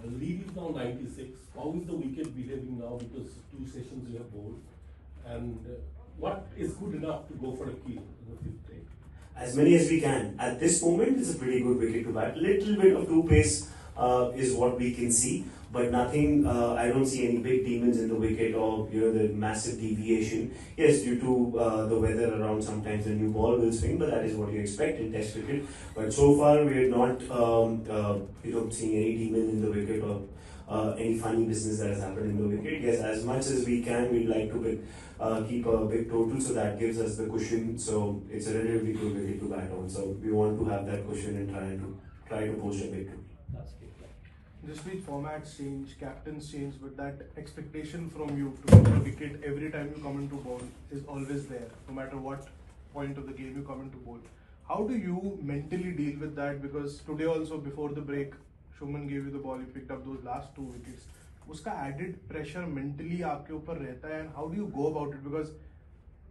The lead is now 96. How is the wicket behaving now? Because 2 sessions you have bowled. And what is good enough to go for a kill in the 5th day? As many as we can. At this moment, it's a pretty good wicket to bat. Little bit of two pace is what we can see, but nothing. I don't see any big demons in the wicket or the massive deviation. Yes, due to the weather around, sometimes the new ball will swing, but that is what you expect in Test cricket. But so far, we are not seeing any demon in the wicket or any funny business that has happened in the wicket. Yes, as much as we can, we'd like to keep a big total, so that gives us the cushion. So it's a relatively good wicket to bat on. So we want to have that cushion and try to post a big total. That's good. This week formats change, captains change, but that expectation from you to get a wicket every time you come into bowl is always there, no matter what point of the game you come into bowl. How do you mentally deal with that? Because today also, before the break, Shuman gave you the ball, you picked up those last 2 wickets. Uska added pressure mentally आपके ऊपर रहता है, and how do you go about it? Because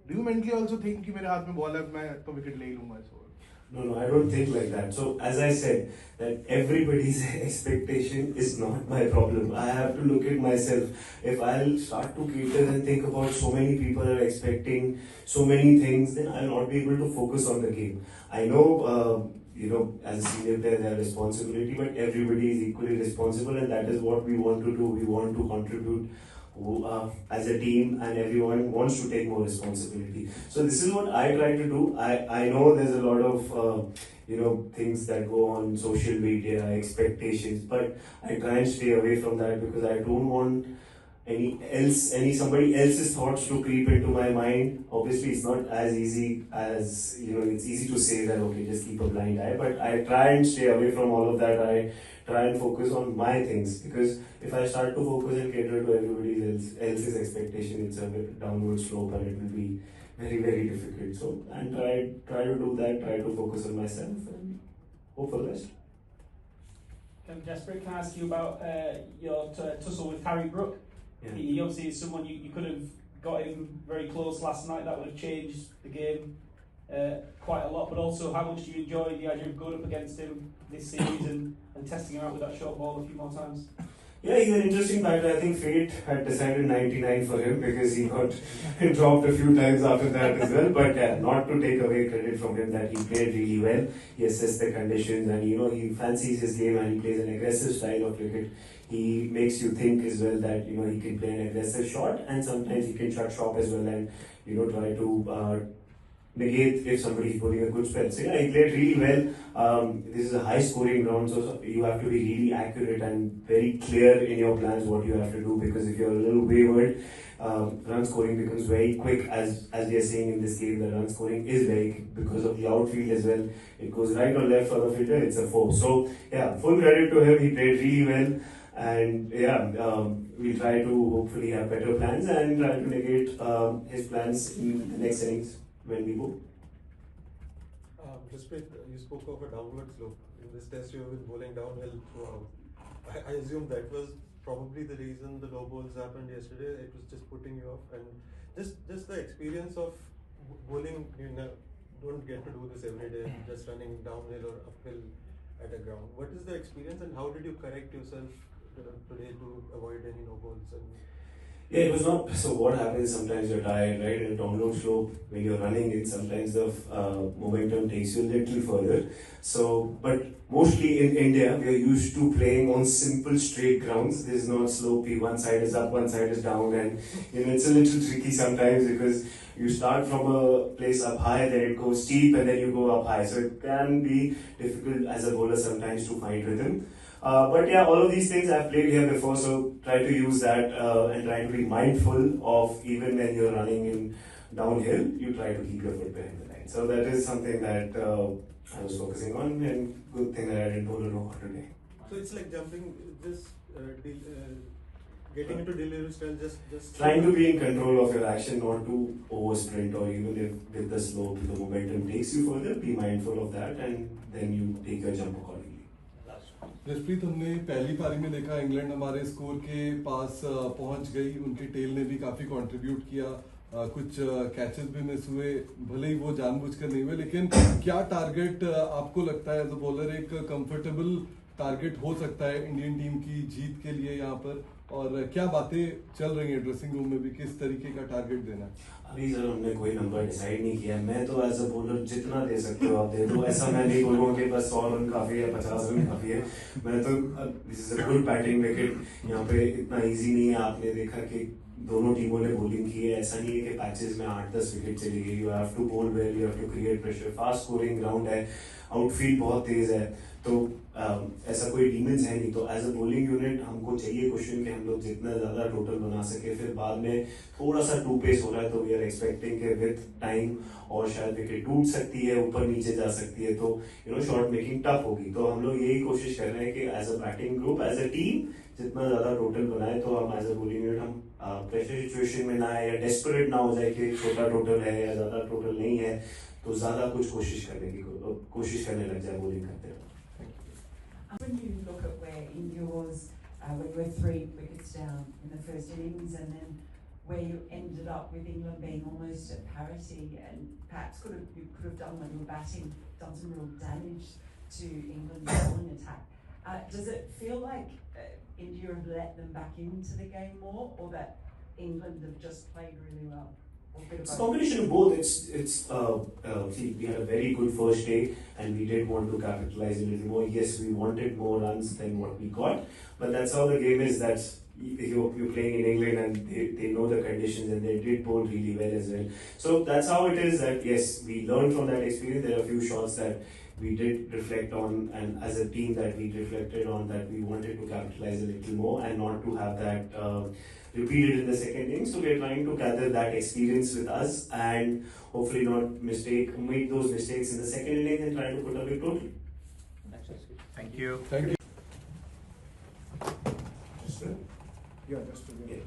do you mentally also think कि मेरे हाथ में ball है, मैं तो wicket ले ही लूँगा इस over? No, I don't think like that. So as I said, that everybody's expectation is not my problem. I have to look at myself. If I'll start to cater and think about so many people are expecting so many things, then I'll not be able to focus on the game. I know, as a senior player, they have responsibility, but everybody is equally responsible, and that is what we want to do. We want to contribute as a team, and everyone wants to take more responsibility. So this is what I try to do. I know there's a lot of things that go on social media, expectations, but I try and stay away from that because I don't want somebody else's thoughts to creep into my mind. Obviously, it's not as easy as it's easy to say that okay, just keep a blind eye, but I try and stay away from all of that. I try and focus on my things, because if I start to focus and cater to everybody else's expectation, it's a downward slope and it will be very, very difficult. So, and try to do that, try to focus on myself and hope for the best. Jasprit, can I ask you about your tussle with Harry Brook? Yeah. He obviously is someone you could have got him very close last night. That would have changed the game quite a lot. But also, how much do you enjoy the idea of going up against him this series and testing him out with that short ball a few more times? Yeah, he's an interesting fighter. I think fate had decided 99 for him because he got dropped a few times after that as well. But not to take away credit from him, that he played really well. He assessed the conditions and he fancies his game and he plays an aggressive style of cricket. He makes you think as well that he can play an aggressive shot, and sometimes he can shut shop as well and try to negate if somebody is putting a good spell. So yeah, he played really well. This is a high scoring ground, so you have to be really accurate and very clear in your plans what you have to do, because if you're a little wayward, run scoring becomes very quick. As we are seeing in this game, the run scoring is very quick because of the outfield as well. It goes right or left for the fielder, it's a 4. So yeah, full credit to him. He played really well. And we'll try to hopefully have better plans and try to negate his plans in the next innings when we go. Jasprit, you spoke of a downward slope. In this test, you have been bowling downhill throughout. I assume that was probably the reason the low balls happened yesterday. It was just putting you off, and just the experience of bowling. You don't get to do this every day. Just running downhill or uphill at a ground. What is the experience, and how did you correct yourself today to avoid any no balls? Yeah, it was not. So what happens, sometimes you're tired, right? In a downward slope, when you're running it, sometimes the momentum takes you a little further. So, but mostly in India, we are used to playing on simple straight grounds. There's no slopey, one side is up, one side is down, and it's a little tricky sometimes because you start from a place up high, then it goes steep, and then you go up high. So it can be difficult as a bowler sometimes to find rhythm. But yeah, all of these things I've played here before, so try to use that and try to be mindful of, even when you're running in downhill, you try to keep your foot behind the line. So that is something that I was focusing on, and good thing that I didn't bowl a no today. So it's like jumping, just getting into delivery style, just trying to be in control of your action, not to over sprint, or even if with the slope, the momentum takes you further, be mindful of that, and then you take your jump accordingly. Jasprit, हमने पहली पारी में देखा England हमारे score के पास पहुंच गई, उनके टेल ने भी काफ़ी कंट्रीब्यूट किया, कुछ कैचेस भी मिस हुए, भले ही वो जानबूझकर नहीं हुए, लेकिन क्या टारगेट आपको लगता है एज अ बॉलर एक कंफर्टेबल टारगेट हो सकता है इंडियन टीम की जीत के लिए यहाँ पर, और क्या बातें चल रही हैं ड्रेसिंग रूम में भी, किस तरीके का टारगेट देना है? अभी सर हमने कोई नंबर डिसाइड नहीं किया। मैं तो एज अ बॉलर जितना दे सकते हो आप दे दो, ऐसा मैं नहीं बोलूँगा कि बस 100 रन काफ़ी है, 50 रन काफ़ी है। मैं तो this is a good batting wicket, यहाँ पे इतना इजी नहीं है। आपने देखा कि दोनों टीमों ने बॉलिंग की है, ऐसा नहीं है कि पैचेस में 8-10 विकेट चली गई। You have to bowl well, you have to create pressure, fast scoring ground है, आउटफील्ड बहुत तेज है, तो ऐसा कोई डीमेंस है नहीं। तो एज अ बॉलिंग यूनिट हमको चाहिए क्वेश्चन कि हम लोग जितना ज़्यादा टोटल बना सके। फिर बाद में थोड़ा सा टू पेस हो रहा है तो वी आर एक्सपेक्टिंग के विद टाइम और शायद विकेट टूट सकती है, ऊपर नीचे जा सकती है, तो शॉट मेकिंग टफ होगी। तो हम लोग यही कोशिश कर रहे हैं कि as a batting group, as a team जितना ज़्यादा टोटल बनाए, तो हम एज अ बॉलिंग यूनिट हम प्रेशर सिचुएशन में ना आए या डेस्परेट ना हो जाए कि छोटा टोटल है या ज़्यादा टोटल नहीं है, तो ज़्यादा कुछ कोशिश करने लग जाए बॉलिंग करते हैं। When you look at where India was when you were 3 wickets down in the first innings, and then where you ended up with England being almost at parity, and perhaps you could have done when you were batting, done some real damage to England's bowling attack. Does it feel like India have let them back into the game more, or that England have just played really well? It's a combination of both. See, we had a very good first day and we did want to capitalize a little more. Yes, we wanted more runs than what we got, but that's how the game is. That's you're playing in England and they know the conditions, and they did bowl really well as well. So that's how it is. That yes, we learned from that experience. There are a few shots that we did reflect on, and as a team that we reflected on, that we wanted to capitalize a little more and not to have that repeated in the second innings. So we're trying to gather that experience with us and hopefully not make those mistakes in the second innings and try to put a big total. Thank you. Thank you. Jasprit? Yeah, Jasprit. Yeah.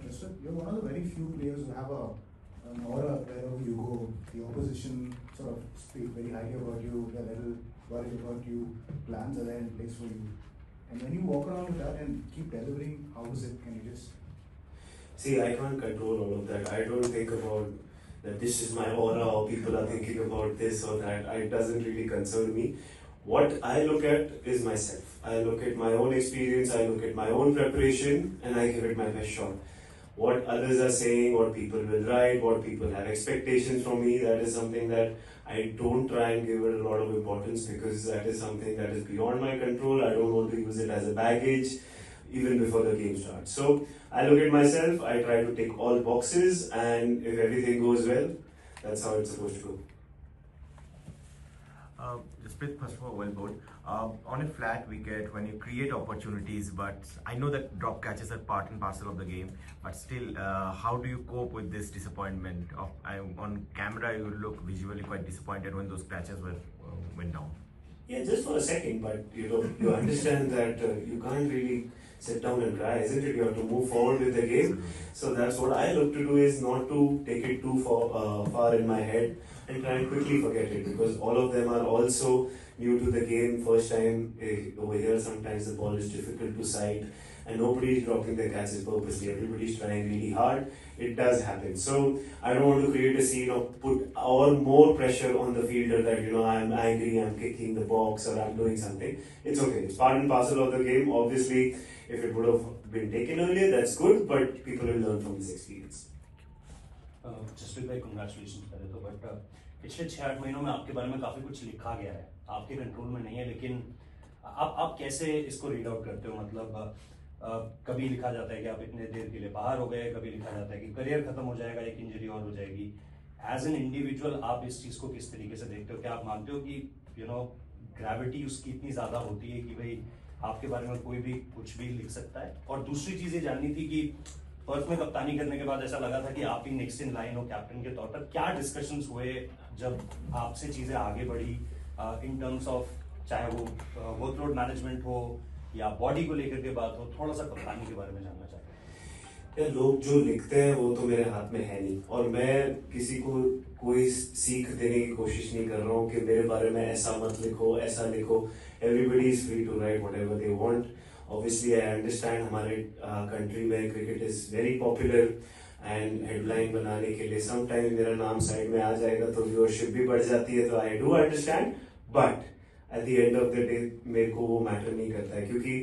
Jasprit, you're one of the very few players who have an aura wherever you go. The opposition sort of speak very highly about you, they're a little worried about you, plans are there in place for you. And when you walk around with that and keep delivering, how is it? Can you just... See, I can't control all of that. I don't think about that this is my aura or people are thinking about this or that. It doesn't really concern me. What I look at is myself. I look at my own experience, I look at my own preparation, and I give it my best shot. What others are saying, what people will write, what people have expectations from me, that is something that I don't try and give it a lot of importance, because that is something that is beyond my control. I don't want to use it as a baggage even before the game starts. So I look at myself, I try to tick all boxes, and if everything goes well, that's how it's supposed to go. Jasprit, first of all, well bowled. On a flat wicket, when you create opportunities, but I know that drop catches are part and parcel of the game, but still, how do you cope with this disappointment? On camera, you look visually quite disappointed when those catches went down. Yeah, just for a second, but you understand that you can't really sit down and cry, isn't it? You have to move forward with the game. So that's what I look to do, is not to take it too far in my head and try and quickly forget it, because all of them are also new to the game. First time over here, sometimes the ball is difficult to sight and nobody is dropping their catches purposely. Everybody's trying really hard. It does happen. So I don't want to create a scene or put more pressure on the fielder that, I'm angry, I'm kicking the box, or I'm doing something. It's okay. It's part and parcel of the game. Obviously, if it would have been taken earlier, that's good, but people will learn from this experience. Jasprit भाई, congratulation पहले तो, but पिछले 6-8 महीनों में आपके बारे में काफ़ी कुछ लिखा गया है, आपके कंट्रोल में नहीं है, लेकिन आप कैसे इसको रीड आउट करते हो? मतलब कभी लिखा जाता है कि आप इतने देर के लिए बाहर हो गए, कभी लिखा जाता है कि करियर खत्म हो जाएगा, एक इंजरी और हो जाएगी। एज एन इंडिविजुअल आप इस चीज़ को किस तरीके से देखते हो? क्या आप मानते हो कि ग्रेविटी उसकी इतनी ज़्यादा होती है कि भाई आपके बारे में कोई भी कुछ भी लिख सकता है? और दूसरी चीज़ ये जाननी थी कि पर्थ में कप्तानी करने के बाद ऐसा लगा था कि आप ही नेक्स्ट इन लाइन हो कैप्टन के तौर पर। क्या डिस्कशंस हुए जब आपसे चीज़ें आगे बढ़ी इन टर्म्स ऑफ, चाहे वो वर्कलोड मैनेजमेंट हो या बॉडी को लेकर के बात हो? थोड़ा सा कप्तानी के बारे में जानना चाहते हैं। लोग जो लिखते हैं वो तो मेरे हाथ में है नहीं, और मैं किसी को कोई सीख देने की कोशिश नहीं कर रहा हूँ कि मेरे बारे में ऐसा मत लिखो, ऐसा लिखो। Everybody is free to write whatever they want. Obviously, I understand हमारे कंट्री में cricket is very popular and headline बनाने के लिए समटाइम मेरा नाम साइड में आ जाएगा तो व्यूअरशिप भी बढ़ जाती है, तो I do understand, but at the end of the day मेरे को वो मैटर नहीं करता है, क्योंकि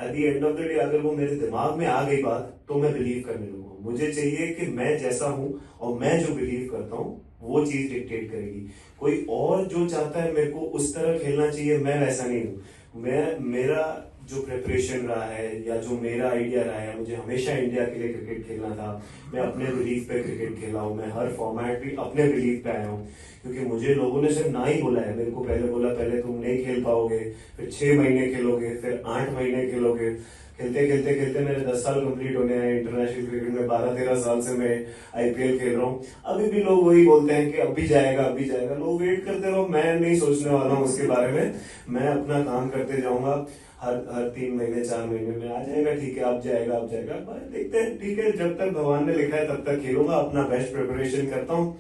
at the end of the day अगर वो मेरे दिमाग में आ गई बात तो मैं बिलीव करने लगूँ. मुझे चाहिए कि मैं जैसा हूँ और मैं जो बिलीव करता हूँ वो चीज डिक्टेट करेगी. कोई और जो चाहता है मेरे को उस तरह खेलना चाहिए, मैं वैसा नहीं हूँ. मेरा जो प्रिपरेशन रहा है या जो मेरा आइडिया रहा है, मुझे हमेशा इंडिया के लिए क्रिकेट खेलना था. मैं अपने बिलीफ पे क्रिकेट खेला हूँ. मैं हर फॉर्मेट भी अपने बिलीफ पे आया हूँ, क्योंकि मुझे लोगों ने सिर्फ ना ही बोला है. मेरे को पहले बोला पहले तुम नहीं खेल पाओगे, फिर 6 महीने खेलोगे, फिर 8 महीने खेलोगे. खेलते मेरे 10 साल कंप्लीट होने हैं इंटरनेशनल क्रिकेट में. 12-13 साल से मैं आईपीएल खेल रहा हूँ. अभी भी लोग वही बोलते हैं कि अब भी जाएगा, अब भी जाएगा. लोग वेट करते रहो, मैं नहीं सोचने वाला हूँ उसके बारे में. मैं अपना काम करते जाऊंगा. हर 3 महीने 4 महीने में आ जाएगा, ठीक है अब जाएगा. देखते हैं, ठीक है, जब तक भगवान ने लिखा है तब तक खेलूंगा. अपना बेस्ट प्रिपरेशन करता हूँ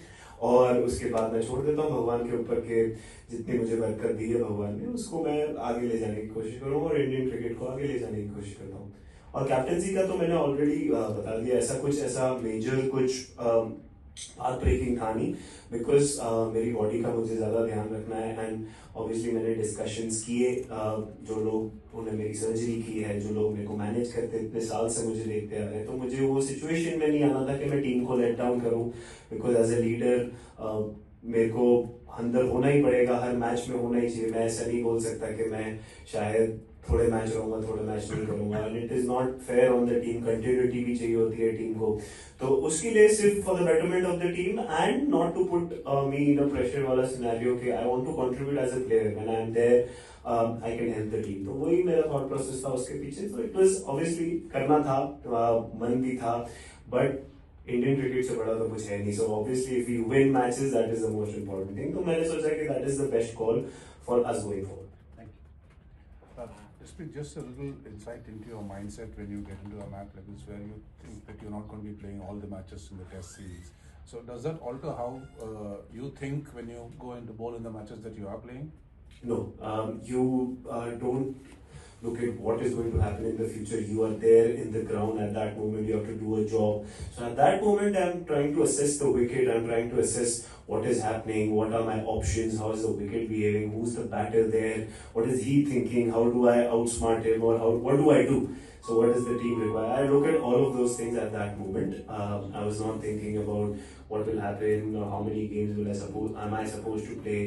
और उसके बाद मैं छोड़ देता हूँ भगवान के ऊपर के जितनी मुझे बरकत दी है भगवान ने, उसको मैं आगे ले जाने की कोशिश करूँगा और इंडियन क्रिकेट को आगे ले जाने की कोशिश करता हूँ. और कैप्टनसी का तो मैंने ऑलरेडी बता दिया. ऐसा मेजर कुछ हार्ट ब्रेकिंग था नहीं, बिकॉज मेरी बॉडी का मुझे ज़्यादा ध्यान रखना है. एंड ऑब्वियसली मैंने डिस्कशंस किए, जो लोग उन्होंने मेरी सर्जरी की है, जो लोग मेरे को मैनेज करते इतने साल से मुझे देखते आ रहे हैं, तो मुझे वो सिचुएशन में नहीं आना था कि मैं टीम को लेट डाउन करूं. बिकॉज एज ए लीडर मेरे को अंदर होना ही पड़ेगा, हर मैच में होना ही चाहिए. मैं ऐसा नहीं बोल सकता कि मैं शायद थोड़े मैच रहूंगा, थोड़े मैच नहीं करूंगा. And it is not fair on the team. Continuity भी चाहिए होती है टीम को, तो उसके लिए सिर्फ for the betterment of the team and not to put me in a pressure वाला सिनेरियो कि I want to contribute as a player when I am there, I can help the team. तो वही मेरा thought process था उसके पीछे. तो it was obviously करना था, मन भी था, बट इंडियन क्रिकेट से बड़ा तो कुछ है नहीं. So obviously if you win matches that is the most important thing. तो मैंने सोचा कि that is the best call for us going forward. Jasprit, just a little insight into your mindset when you get into a match like this, where you think that you're not going to be playing all the matches in the Test series. So does that alter how you think when you go into bowl in the matches that you are playing? No, you don't look at what is going to happen in the future. You are there in the ground at that moment. You have to do a job. So at that moment, I'm trying to assess the wicket. I'm trying to assess what is happening. What are my options? How is the wicket behaving? Who's the batter there? What is he thinking? How do I outsmart him? Or what do I do? So what does the team require? I look at all of those things at that moment. I was not thinking about what will happen or how many games am I supposed to play.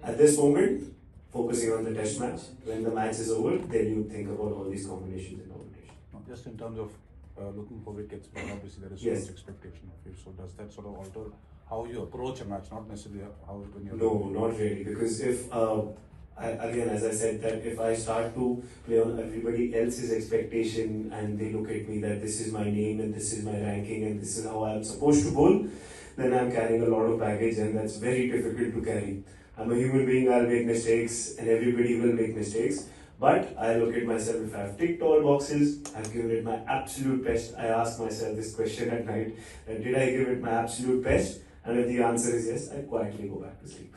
At this moment, focusing on the test match. When the match is over, then you think about all these combinations and combinations. Just in terms of looking for wickets, but obviously there is so much expectation of you. So does that sort of alter how you approach a match? Not necessarily how when you're... No, not really. Because if, again, as I said, that if I start to play on everybody else's expectation and they look at me that this is my name and this is my ranking and this is how I'm supposed to bowl, then I'm carrying a lot of baggage and that's very difficult to carry. I'm a human being, I'll make mistakes and everybody will make mistakes. But I look at myself, if I've ticked all boxes, I've given it my absolute best. I ask myself this question at night, did I give it my absolute best? And if the answer is yes, I quietly go back to sleep.